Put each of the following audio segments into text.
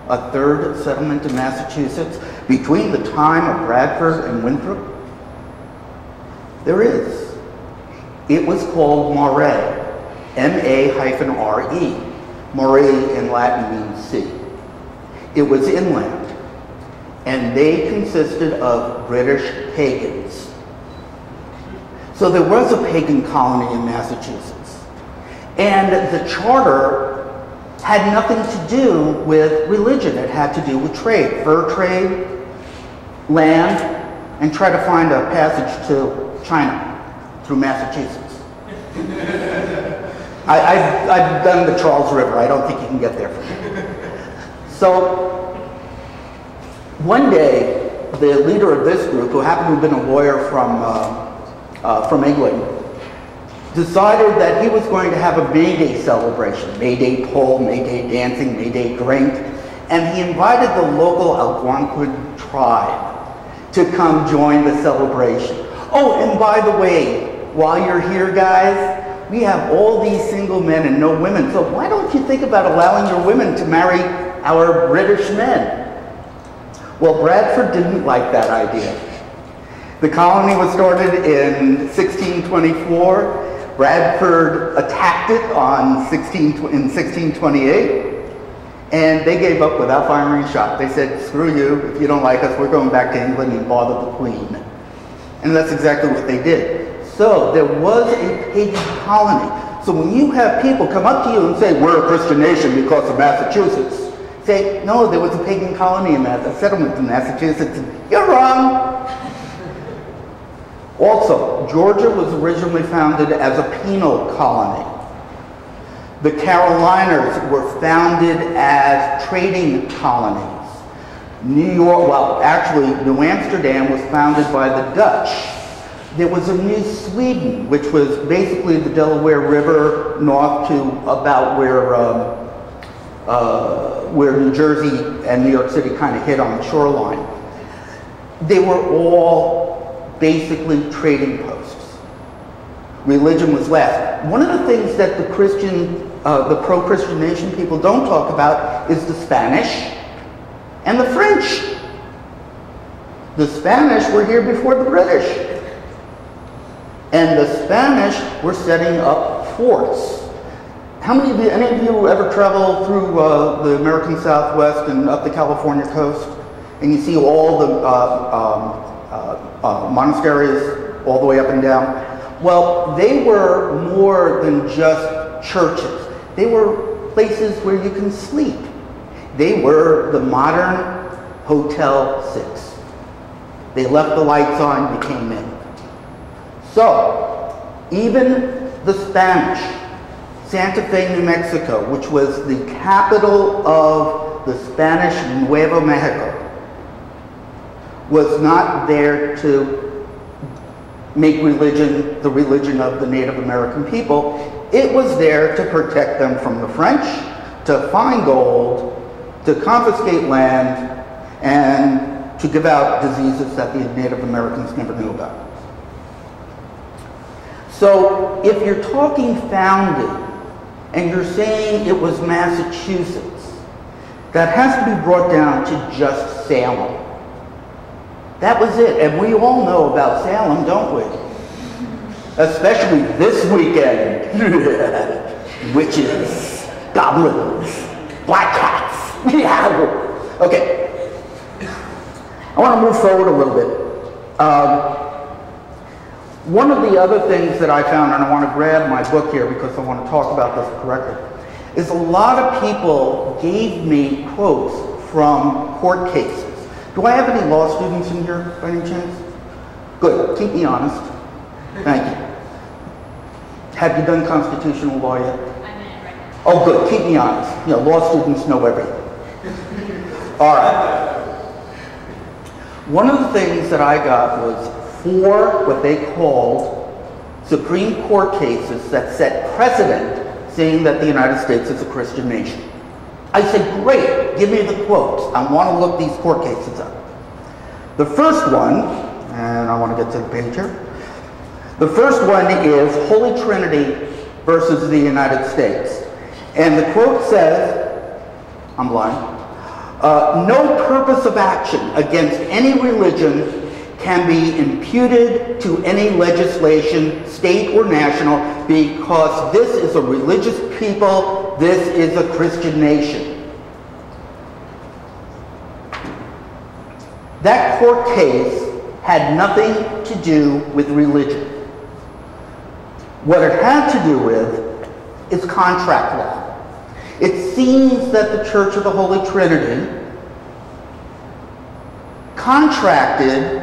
a third settlement in Massachusetts between the time of Bradford and Winthrop? There is. It was called Moray, M-A-R-E. Moray in Latin means sea. It was inland, and they consisted of British pagans. So there was a pagan colony in Massachusetts, and the charter had nothing to do with religion. It had to do with trade, fur trade, land, and try to find a passage to China through Massachusetts. I've done the Charles River. I don't think you can get there from here. So one day, the leader of this group, who happened to have been a lawyer from England, decided that he was going to have a May Day celebration, May Day pull, May Day dancing, May Day drink, and he invited the local Algonquin tribe to come join the celebration. Oh, and by the way, while you're here, guys, we have all these single men and no women, so why don't you think about allowing your women to marry our British men? Well, Bradford didn't like that idea. The colony was started in 1624. Bradford attacked it in 1628, and they gave up without firing a shot. They said, screw you, if you don't like us, we're going back to England and bother the Queen. And that's exactly what they did. So there was a pagan colony. So when you have people come up to you and say, we're a Christian nation because of Massachusetts, say, no, there was a pagan colony in a settlement in Massachusetts. You're wrong. Also, Georgia was originally founded as a penal colony. The Carolinas were founded as trading colonies. New York, well, actually, New Amsterdam was founded by the Dutch. There was a New Sweden, which was basically the Delaware River north to about where New Jersey and New York City kind of hit on the shoreline. They were all basically trading posts. Religion was last. One of the things that the pro-Christian nation people don't talk about is the Spanish and the French. The Spanish were here before the British. And the Spanish were setting up forts. How many of you, any of you ever travel through the American Southwest and up the California coast? And you see all the monasteries all the way up and down? Well, they were more than just churches. They were places where you can sleep. They were the modern Hotel 6. They left the lights on, you came in. So, even the Spanish, Santa Fe, New Mexico, which was the capital of the Spanish Nuevo Mexico, was not there to make religion the religion of the Native American people. It was there to protect them from the French, to find gold, to confiscate land, and to give out diseases that the Native Americans never knew about. So if you're talking founded and you're saying it was Massachusetts, that has to be brought down to just Salem. That was it. And we all know about Salem, don't we? Especially this weekend. Witches, goblins, black cats. Yeah. Okay. I want to move forward a little bit. One of the other things that I found, and I want to grab my book here because I want to talk about this correctly, is a lot of people gave me quotes from court cases. Do I have any law students in here by any chance? Good. Keep me honest. Thank you. Have you done constitutional law yet? I'm in it right now. Oh, good. Keep me honest. You know, law students know everything. All right. One of the things that I got was 4 what they called Supreme Court cases that set precedent saying that the United States is a Christian nation. I said, great, give me the quotes. I want to look these court cases up. The first one, and I want to get to the page here. The first one is Holy Trinity versus the United States. And the quote says, I'm blind, No purpose of action against any religion can be imputed to any legislation, state or national, because this is a religious people, this is a Christian nation. That court case had nothing to do with religion. What it had to do with is contract law. It seems that the Church of the Holy Trinity contracted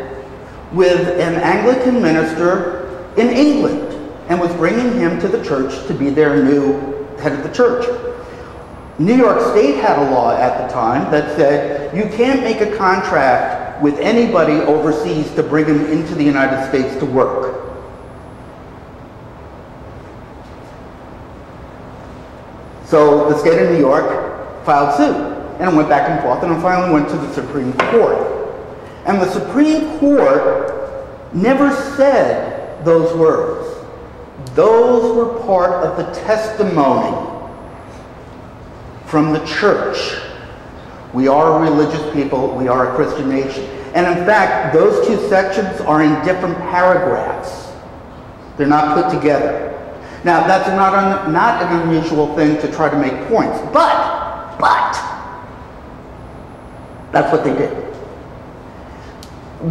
with an Anglican minister in England and was bringing him to the church to be their new head of the church. New York State had a law at the time that said you can't make a contract with anybody overseas to bring him into the United States to work. So the state of New York filed suit, and it went back and forth, and it finally went to the Supreme Court. And the Supreme Court never said those words. Those were part of the testimony from the church. We are a religious people, we are a Christian nation. And in fact, those two sections are in different paragraphs. They're not put together. Now, that's not an unusual thing to try to make points, but that's what they did.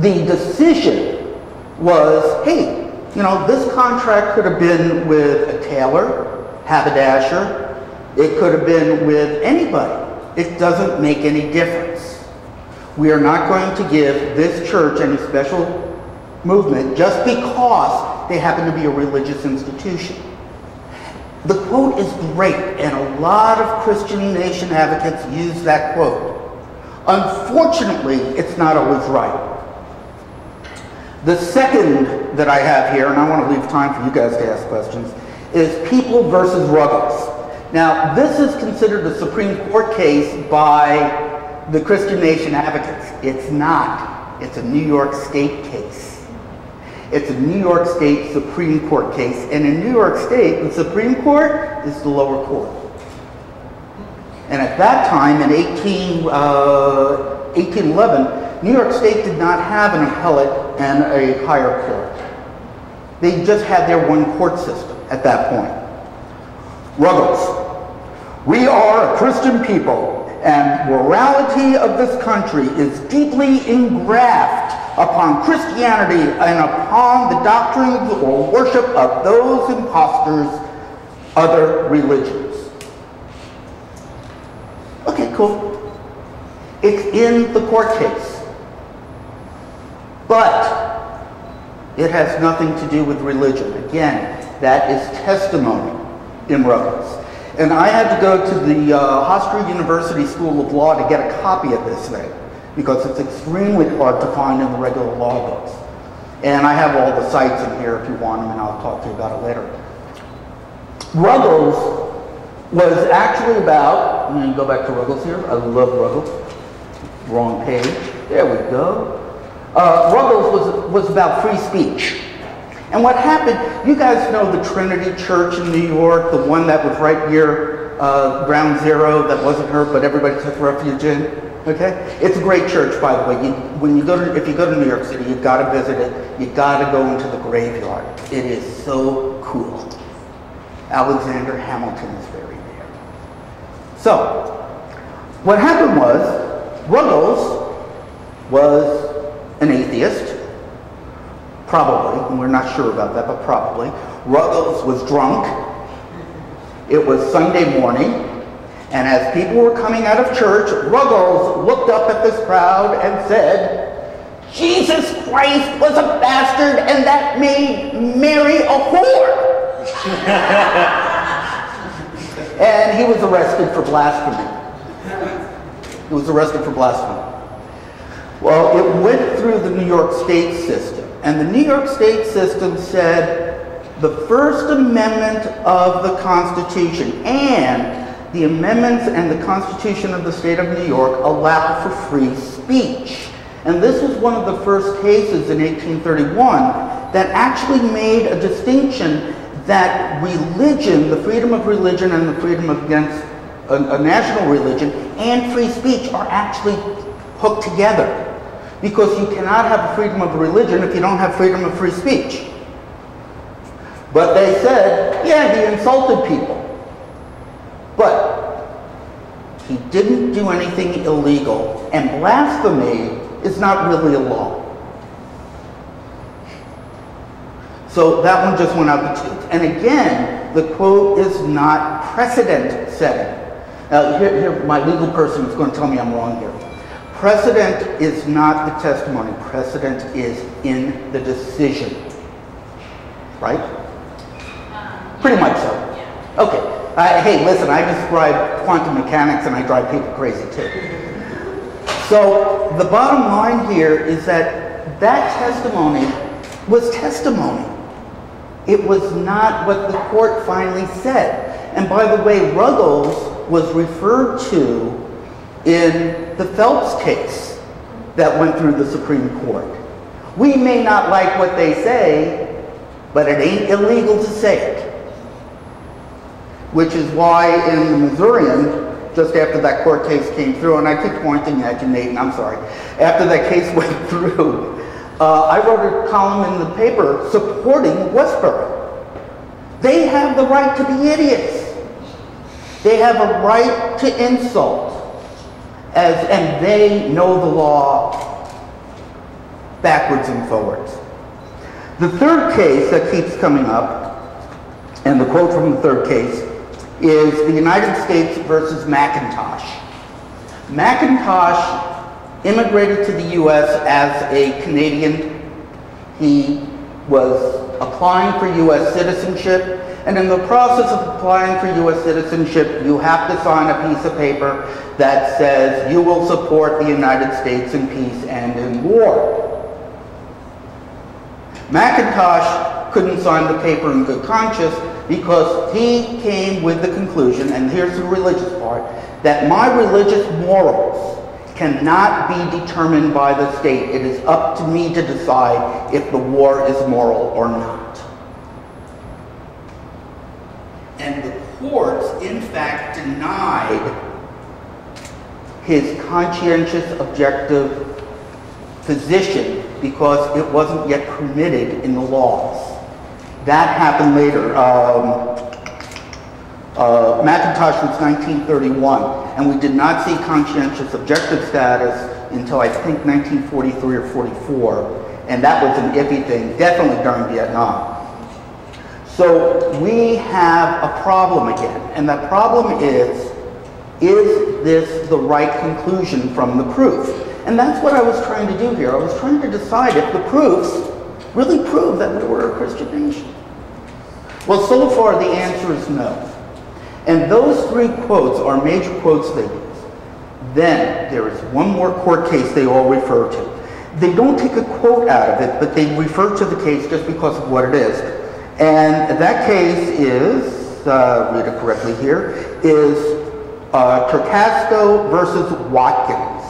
The decision was, hey, you know, this contract could have been with a tailor, haberdasher, it could have been with anybody. It doesn't make any difference. We are not going to give this church any special movement just because they happen to be a religious institution. The quote is great, and a lot of Christian nation advocates use that quote. Unfortunately, it's not always right. The second that I have here, and I want to leave time for you guys to ask questions, is People versus Ruggles. Now, this is considered a Supreme Court case by the Christian nation advocates. It's not. It's a New York State case. It's a New York State Supreme Court case, and in New York State, the Supreme Court is the lower court. And at that time, in 1811, New York State did not have an appellate and a higher court. They just had their one court system at that point. Ruggles. We are a Christian people, and morality of this country is deeply engraft upon Christianity and upon the doctrines or worship of those impostors, other religions. Okay, cool. It's in the court case. But it has nothing to do with religion. Again, that is testimony in Ruggles. And I had to go to the Hofstra University School of Law to get a copy of this thing, because it's extremely hard to find in the regular law books. And I have all the cites in here if you want them, and I'll talk to you about it later. Ruggles was actually about, I'm going to go back to Ruggles here. I love Ruggles. Wrong page. There we go. Ruggles was about free speech. And what happened, you guys know the Trinity Church in New York, the one that was right near Ground Zero that wasn't hurt, but everybody took refuge in? Okay? It's a great church, by the way. If you go to New York City, you've got to visit it. You've got to go into the graveyard. It is so cool. Alexander Hamilton is buried there. So, what happened was, Ruggles was an atheist. Probably, and we're not sure about that, but probably. Ruggles was drunk. It was Sunday morning, and as people were coming out of church, Ruggles looked up at this crowd and said, "Jesus Christ was a bastard, and that made Mary a whore." And he was arrested for blasphemy. He was arrested for blasphemy. Well, it went through the New York State system. And the New York State system said the First Amendment of the Constitution and the amendments and the Constitution of the State of New York allow for free speech. And this was one of the first cases in 1831 that actually made a distinction that religion, the freedom of religion and the freedom against a national religion and free speech are actually hooked together. Because you cannot have freedom of religion if you don't have freedom of free speech. But they said, yeah, he insulted people. But he didn't do anything illegal, and blasphemy is not really a law. So that one just went out the tubes. And again, the quote is not precedent setting. Now, here my legal person is going to tell me I'm wrong here. Precedent is not the testimony. Precedent is in the decision. Right? Pretty much so. Yeah. Okay. Hey, listen, I describe quantum mechanics and I drive people crazy too. So the bottom line here is that that testimony was testimony. It was not what the court finally said. And by the way, Ruggles was referred to in the Phelps case that went through the Supreme Court. We may not like what they say, but it ain't illegal to say it. Which is why in the Missourian, just after that court case came through, and I keep pointing at you, Nathan, I'm sorry. After that case went through, I wrote a column in the paper supporting Westboro. They have the right to be idiots. They have a right to insult. And they know the law backwards and forwards. The third case that keeps coming up, and the quote from the third case, is the United States versus McIntosh. McIntosh immigrated to the U.S. as a Canadian. He was applying for U.S. citizenship, and in the process of applying for U.S. citizenship, you have to sign a piece of paper that says you will support the United States in peace and in war. McIntosh couldn't sign the paper in good conscience because he came with the conclusion, and here's the religious part, that my religious morals cannot be determined by the state. It is up to me to decide if the war is moral or not. And the courts, in fact, denied his conscientious, objective position because it wasn't yet permitted in the laws. That happened later. McIntosh was 1931, and we did not see conscientious objective status until I think 1943 or 44, and that was an iffy thing, definitely during Vietnam. So we have a problem again, and that problem is this the right conclusion from the proof? And that's what I was trying to do here. I was trying to decide if the proofs really prove that we were a Christian nation. Well, so far the answer is no. And those three quotes are major quotes they use. Then there is one more court case they all refer to. They don't take a quote out of it, but they refer to the case just because of what it is. And that case is, read it correctly here, is Tracasco versus Watkins.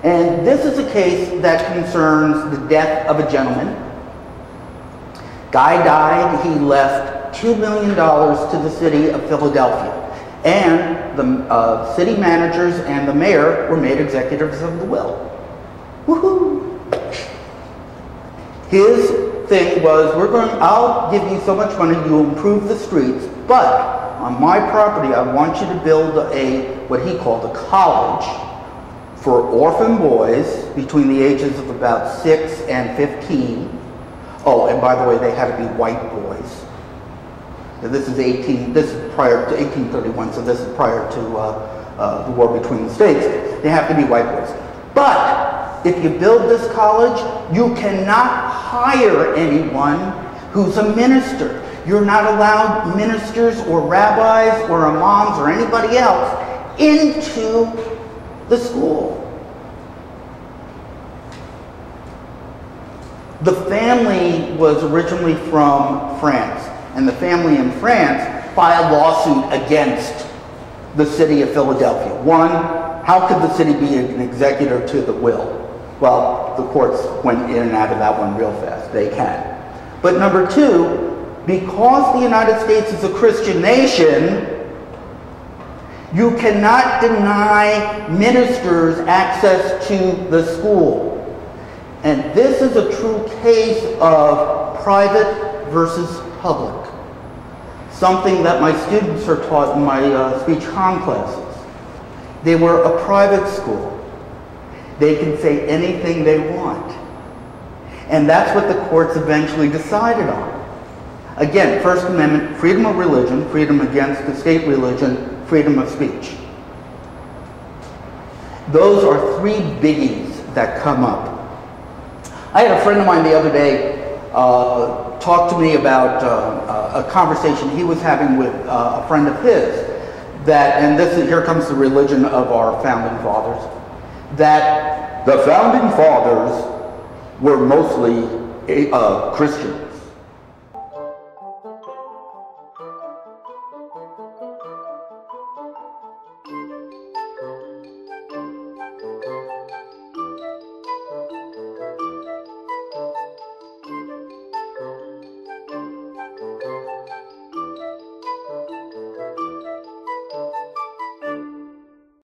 And this is a case that concerns the death of a gentleman. Guy died, he left $2 million to the city of Philadelphia. And the city managers and the mayor were made executors of the will. Woohoo! His thing was, I'll give you so much money, you'll improve the streets, but on my property, I want you to build what he called a college for orphan boys between the ages of about 6 and 15. Oh, and by the way, they had to be white boys. Now, this is prior to 1831, so this is prior to the war between the states. They have to be white boys. But if you build this college, you cannot hire anyone who's a minister. You're not allowed ministers or rabbis or imams or anybody else into the school. The family was originally from France, and the family in France filed lawsuit against the city of Philadelphia. One, how could the city be an executor to the will? Well, the courts went in and out of that one real fast. They can. But number two, because the United States is a Christian nation, You cannot deny ministers access to the school. And this is a true case of private versus public. Something that my students are taught in my speech comm classes. They were a private school. They can say anything they want. And that's what the courts eventually decided on. Again, First Amendment, freedom of religion, freedom against the state religion, freedom of speech. Those are three biggies that come up. I had a friend of mine the other day talk to me about a conversation he was having with a friend of his that, and this is, here comes the religion of our founding fathers, that the founding fathers were mostly Christians.